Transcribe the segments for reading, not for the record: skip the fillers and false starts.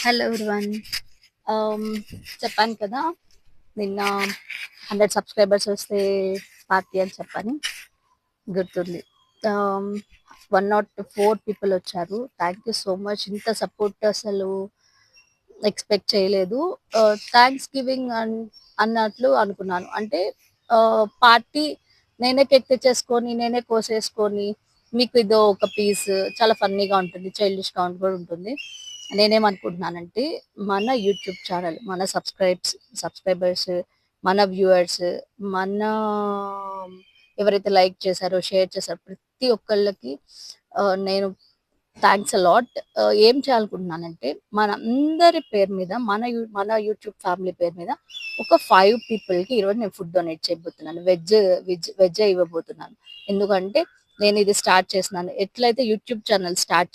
Hello everyone. ఆమ్, చెప్పాను కదా నిన్న 100 సబ్స్క్రైబర్స్ వస్తే పార్టీ అని చెప్పని గుర్తుంది. 104 పీపుల్ వచ్చారు. Thank you so much. ఇంత సపోర్ట్ అసలు ఎక్స్పెక్ట్ చేయలేదు. థ్యాంక్స్ గివింగ్ అన్నట్లు అనుకున్నాను. అంటే పార్టీ నేనే కేక్ తెచ్చేసుకొని నేనే కోసేసుకొని మీకు ఇదో ఒక పీస్ చాలా ఫన్నీగా ఉంటుంది, చైల్డిష్ గా కూడా ఉంటుంది. నేనేమనుకుంటున్నానంటే మన యూట్యూబ్ ఛానల్, మన సబ్స్క్రైబర్స్, మన వ్యూవర్స్, మన ఎవరైతే లైక్ చేశారో, షేర్ చేశారో ప్రతి ఒక్కళ్ళకి నేను థ్యాంక్స్ అలాట్. ఏం చేయాలనుకుంటున్నానంటే మన అందరి పేరు మీద, మన యూట్యూబ్ ఫ్యామిలీ పేరు మీద ఒక 5 పీపుల్కి ఈరోజు నేను ఫుడ్ డొనేట్ చేయబోతున్నాను. వెజ్ ఇవ్వబోతున్నాను. ఎందుకంటే నేను ఇది స్టార్ట్ చేస్తున్నాను, ఎట్లయితే యూట్యూబ్ ఛానల్ స్టార్ట్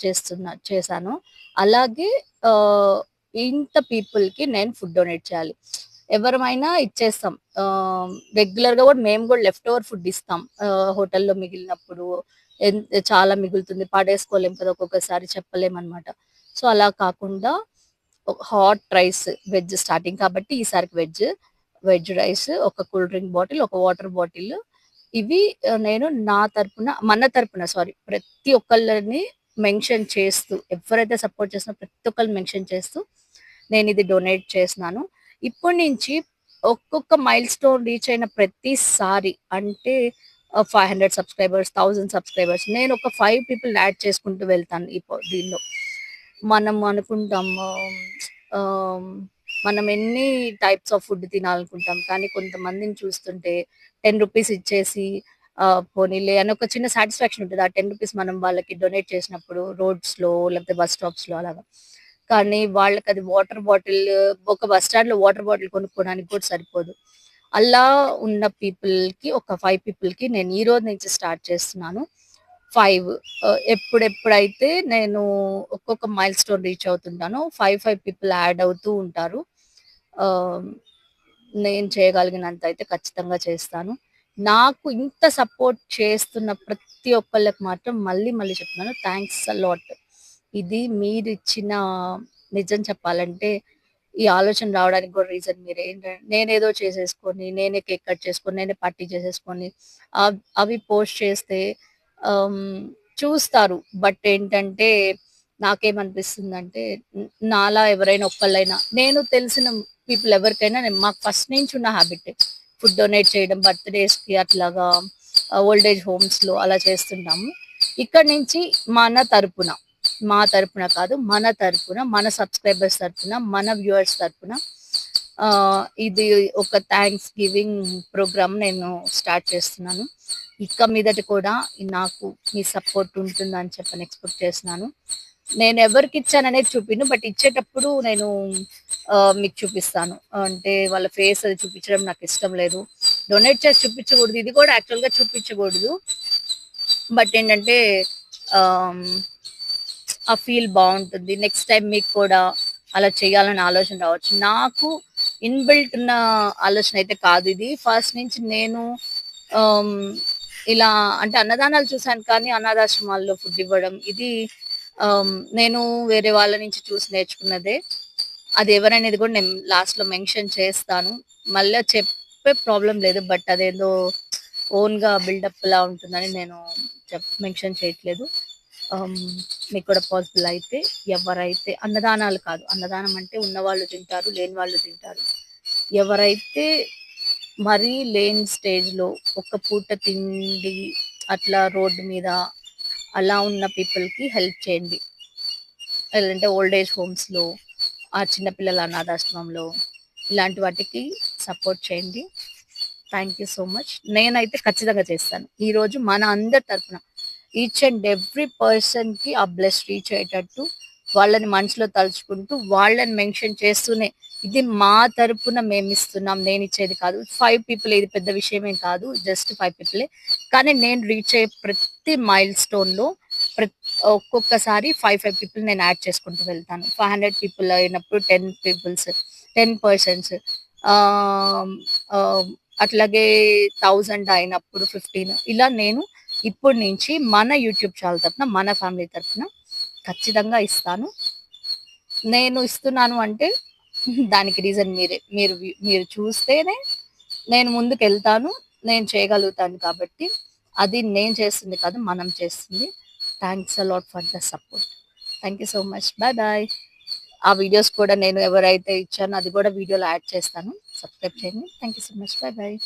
చేశానో అలాగే ఆ, ఇంత పీపుల్కి నేను ఫుడ్ డొనేట్ చేయాలి. ఎవరమైనా ఇచ్చేస్తాం. రెగ్యులర్ గా కూడా మేము కూడా లెఫ్ట్ ఓవర్ ఫుడ్ ఇస్తాం. హోటల్లో మిగిలినప్పుడు చాలా మిగులుతుంది, పడేసుకోలేం కదా, ఒక్కొక్కసారి చెప్పలేమన్నమాట. సో అలా కాకుండా హాట్ రైస్, వెజ్ స్టార్టింగ్ కాబట్టి ఈసారికి వెజ్ రైస్, ఒక కూల్ డ్రింక్ బాటిల్, ఒక వాటర్ బాటిల్, ఇవి నేను నా తరపున, మన తరపున సారీ, ప్రతి ఒక్కళ్ళని మెన్షన్ చేస్తూ, ఎవరైతే సపోర్ట్ చేస్తున్నా ప్రతి ఒక్కరిని మెన్షన్ చేస్తూ నేను ఇది డొనేట్ చేస్తున్నాను. ఇప్పటి నుంచి ఒక్కొక్క మైల్ స్టోన్ రీచ్ అయిన ప్రతిసారి, అంటే 500 సబ్స్క్రైబర్స్, 1000 సబ్స్క్రైబర్స్, నేను ఒక 5 పీపుల్ యాడ్ చేసుకుంటూ వెళ్తాను. దీనిలో మనం అనుకుంటాము ఆ, మనం ఎన్ని టైప్స్ ఆఫ్ ఫుడ్ తినాలనుకుంటాం, కానీ కొంతమందిని చూస్తుంటే 10 రూపీస్ ఇచ్చేసి పోనీలే అని ఒక చిన్న సాటిస్ఫాక్షన్ ఉంటుంది. ఆ 10 రూపీస్ మనం వాళ్ళకి డొనేట్ చేసినప్పుడు, రోడ్స్ లో లేకపోతే బస్ స్టాప్స్ లో అలాగా. కానీ వాళ్ళకి అది వాటర్ బాటిల్, ఒక బస్ స్టాండ్ లో వాటర్ బాటిల్ కొనుక్కోవడానికి కూడా సరిపోదు. అలా ఉన్న పీపుల్ కి, ఒక 5 పీపుల్ కి నేను ఈ రోజు నుంచి స్టార్ట్ చేస్తున్నాను. 5 ఎప్పుడెప్పుడైతే నేను ఒక్కొక్క మైల్ స్టోన్ రీచ్ అవుతుంటానో 5 పీపుల్ యాడ్ అవుతూ ఉంటారు. ఆ, నేను చేయగలిగినంత అయితే ఖచ్చితంగా చేస్తాను. నాకు ఇంత సపోర్ట్ చేస్తున్న ప్రతి ఒక్కళ్ళకి మాత్రం మళ్ళీ మళ్ళీ చెప్తున్నాను, థ్యాంక్స్ అలాట్. ఇది మీరు ఇచ్చిన, నిజం చెప్పాలంటే ఈ ఆలోచన రావడానికి కూడా రీజన్ మీరే. ఏంటంటే నేనేదో చేసేసుకొని, నేనే కేక్ కట్ చేసుకొని, నేనే పార్టీ చేసేసుకొని అవి పోస్ట్ చేస్తే ఆమ్, చూస్తారు. బట్ ఏంటంటే నాకేమనిపిస్తుందంటే నాలా ఎవరైనా ఒక్కళ్ళైనా, నేను తెలిసిన పీపుల్ ఎవరికైనా, మాకు ఫస్ట్ నుంచి ఉన్న హ్యాబిట్ ఫుడ్ డొనేట్ చేయడం, బర్త్డేస్ కి అట్లాగా, ఓల్డ్ ఏజ్ హోమ్స్ లో అలా చేస్తుంటాము. ఇక్కడ నుంచి మన తరపున, మా తరపున కాదు, మన తరపున, మన సబ్స్క్రైబర్స్ తరపున, మన వ్యూవర్స్ తరపున ఆ, ఇది ఒక థ్యాంక్స్ గివింగ్ ప్రోగ్రామ్ నేను స్టార్ట్ చేస్తున్నాను. ఇక మీదట కూడా నాకు మీ సపోర్ట్ ఉంటుందని చెప్పని ఎక్స్పెక్ట్ చేస్తున్నాను. నేను ఎవరికి ఇచ్చాననేది చూపిను, బట్ ఇచ్చేటప్పుడు నేను మీకు చూపిస్తాను. అంటే వాళ్ళ ఫేస్ అది చూపించడం నాకు ఇష్టం లేదు. డొనేట్ చేసి చూపించకూడదు, ఇది కూడా యాక్చువల్గా చూపించకూడదు. బట్ ఏంటంటే ఆమ్, ఆ ఫీల్ బాగుంటుంది. నెక్స్ట్ టైం మీకు కూడా అలా చేయాలని ఆలోచన రావచ్చు. నాకు ఇన్బిల్ట్ ఉన్న ఆలోచన అయితే కాదు ఇది. ఫస్ట్ నుంచి నేను ఆమ్, ఇలా అంటే అన్నదానాలు చూశాను, కానీ అనాథాశ్రమాల్లో ఫుడ్ ఇవ్వడం ఇది నేను వేరే వాళ్ళ నుంచి చూసి నేర్చుకున్నదే. అది ఎవరనేది కూడా నేను లాస్ట్ లో మెన్షన్ చేస్తాను. మళ్ళీ చెప్పే ప్రాబ్లం లేదు, బట్ అదేదో ఓన్ గా బిల్డప్ లా ఉంటుందని నేను మెన్షన్ చేయట్లేదు. ఆమ్, మీకు కూడా పాసిబుల్ అయితే, ఎవరైతే అన్నదానాలు కాదు, అన్నదానం అంటే ఉన్నవాళ్ళు తింటారు, లేని వాళ్ళు తింటారు. ఎవరైతే మరీ లేని స్టేజ్ లో ఒక పూట తిండి అట్లా రోడ్డు మీద అలా ఉన్న పీపుల్ కి హెల్ప్ చేయండి. లేదంటే ఓల్డ్ ఏజ్ హోమ్స్ లో, ఆ చిన్నపిల్లల అనాథాశ్రమంలో, ఇలాంటి వాటికి సపోర్ట్ చేయండి. Thank you so much. నేనైతే ఖచ్చితంగా చేస్తాను. ఈ రోజు మన అందరి తరపున ఈచ్ అండ్ ఎవ్రీ పర్సన్ కి ఆ బ్లెస్ రీచ్ అయ్యేటట్టు వాళ్ళని మనసులో తలుచుకుంటూ, వాళ్ళని మెన్షన్ చేస్తూనే, ఇది మా తరపున మేము ఇస్తున్నాం, నేను ఇచ్చేది కాదు. 5 పీపుల్, ఇది పెద్ద విషయమేం కాదు, జస్ట్ 5 పీపులే. కానీ నేను రీచ్ అయ్యే ప్రతి మైల్ స్టోన్ లో ఒక్కొక్కసారి 5 పీపుల్ నేను యాడ్ చేసుకుంటూ వెళ్తాను. 500 పీపుల్ అయినప్పుడు 10 పీపుల్స్, 10 పర్సన్స్, అట్లాగే 1000 అయినప్పుడు 15. ఇలా నేను ఇప్పటి నుంచి మన యూట్యూబ్ ఛానల్ తరపున, మన ఫ్యామిలీ తరపున ఖచ్చితంగా ఇస్తాను. నేను ఇస్తున్నాను అంటే దానికి రీజన్ మీరే. మీరు చూస్తేనే నేను ముందుకెళ్తాను. నేను చేయగలుగుతాను కాబట్టి, అది నేను చేస్తుంది కాదు, మనం చేస్తుంది. Thanks a lot for the support. Thank you so much. Bye bye. ఆ వీడియోస్ కూడా నేను ఎవరైతే ఇచ్చానో అది కూడా వీడియోలో యాడ్ చేస్తాను. సబ్స్క్రైబ్ చేయండి. Thank you so much. Bye bye.